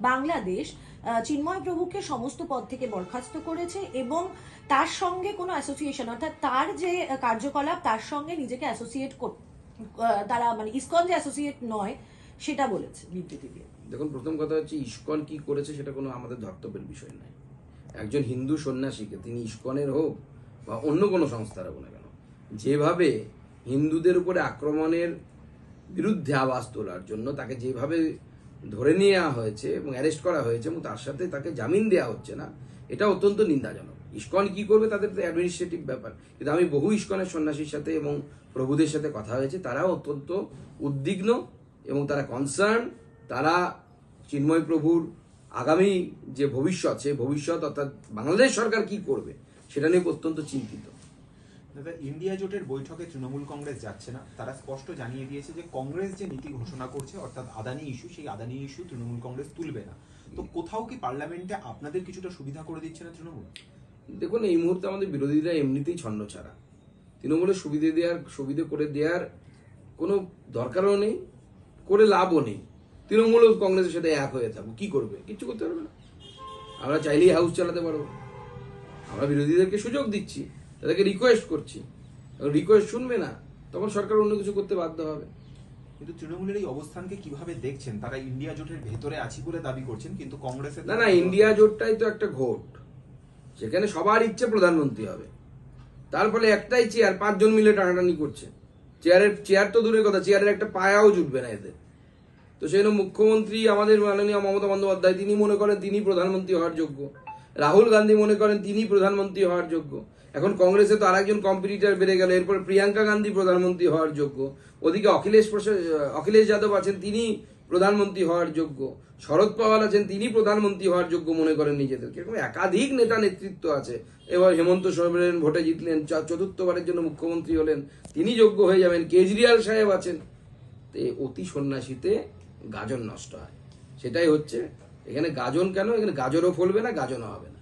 বাংলাদেশ চিন্ময় প্রভুকে সমস্ত পদ থেকে বরখাস্ত করেছে এবং তার সঙ্গে কোনো অ্যাসোসিয়েশন অর্থাৎ তার যে কার্যকলাপ তার সঙ্গে নিজেকে অ্যাসোসিয়েট তারা মানে ইসকন যে অ্যাসোসিয়েট নয় সেটা বলেছে বিবৃতি দিয়ে। দেখুন, প্রথম কথা হচ্ছে ইসকন কি করেছে সেটা কোনো আমাদের ধর্তব্যের বিষয় নয়। একজন হিন্দু সন্ন্যাসীকে, তিনি ইসকনের হোক বা অন্য কোনো সংস্থার হোক না কেন, যেভাবে হিন্দুদের উপরে আক্রমণের বিরুদ্ধে আওয়াজ তোলার জন্য তাকে যেভাবে ধরে নেওয়া হয়েছে এবং অ্যারেস্ট করা হয়েছে এবং তার সাথে তাকে জামিন দেওয়া হচ্ছে না, এটা অত্যন্ত নিন্দাজনক। ইসকন কি করবে তাদের তো অ্যাডমিনিস্ট্রেটিভ ব্যাপার, কিন্তু আমি বহু ইসকনের সন্ন্যাসীর সাথে এবং প্রভুদের সাথে কথা হয়েছে, তারাও অত্যন্ত উদ্বিগ্ন এবং তারা কনসার্ন। তারা চিন্ময় প্রভুর আগামী যে ভবিষ্যৎ, সেই ভবিষ্যৎ অর্থাৎ বাংলাদেশ সরকার কি করবে সেটা নিয়ে অত্যন্ত চিন্তিত। দাদা, ইন্ডিয়া জোটের বৈঠকে তৃণমূল কংগ্রেস যাচ্ছে না। তারা স্পষ্ট জানিয়ে দিয়েছে যে কংগ্রেস যে নীতি ঘোষণা করছে অর্থাৎ আদানি ইস্যু, সেই আদানি ইস্যু তৃণমূল কংগ্রেস তুলবে না। তো কোথাও কি পার্লামেন্টে আপনাদের কিছুটা সুবিধা করে দিচ্ছে না তৃণমূল? দেখুন, এই মুহূর্তে আমাদের বিরোধীরা এমনিতেই ছন্ন ছাড়া। তৃণমূলের সুবিধে করে দেওয়ার কোনো দরকারও নেই, করে লাভও নেই। তৃণমূল কংগ্রেসের সাথে এক হয়ে থাকবো, কি করবে? কিচ্ছু করতে পারবে না। আমরা চাইলেই হাউস চালাতে পারবো। আমরা বিরোধীদেরকে সুযোগ দিচ্ছি, তাদেরকে রিকোয়েস্ট করছি। রিকোয়েস্ট শুনবে না, তখন সরকার অন্য কিছু করতে বাধ্য হবে। কিন্তু তৃণমূলের এই অবস্থানকে কিভাবে দেখছেন? তারা ইন্ডিয়া জোটের ভেতরে আছি বলে দাবি করছেন, কিন্তু কংগ্রেসের না, ইন্ডিয়া জোটটাই তো একটা ঘোট, সেখানে সবার ইচ্ছে প্রধানমন্ত্রী হবে। তার ফলে একটাই চেয়ার, 5 জন মিলে টানাটানি করছে। চেয়ার তো দূরের কথা, চেয়ারের একটা পায়াও জুটবে না এদের। তো সেই জন্য মুখ্যমন্ত্রী আমাদের মাননীয় মমতা বন্দ্যোপাধ্যায়, তিনি মনে করেন তিনি প্রধানমন্ত্রী হওয়ার যোগ্য। রাহুল গান্ধী মনে করেন তিনি প্রধানমন্ত্রী হওয়ার যোগ্য। এখন কংগ্রেসে তো আরেকজন কম্পিটিটর বেড়ে গেল, এরপর প্রিয়াঙ্কা গান্ধী প্রধানমন্ত্রী হওয়ার যোগ্য। ওদিকে অখিলেশ যাদব আছেন, তিনি প্রধানমন্ত্রী হওয়ার যোগ্য। শরদ পাওয়ার আছেন, তিনি প্রধানমন্ত্রী হওয়ার যোগ্য মনে করেন নিজেদেরকে। এরকম একাধিক নেতা নেতৃত্ব আছে। এবার হেমন্ত সোরেন ভোটে জিতলেন, চতুর্থবারের জন্য মুখ্যমন্ত্রী হলেন, তিনি যোগ্য হয়ে যাবেন। কেজরিওয়াল সাহেব আছেন। তো অতি সন্ন্যাসীতে গাজন নষ্ট হয়, সেটাই হচ্ছে। এখানে গাজন কেন? এখানে গাজরও ফলবে না, গাজনও হবে না।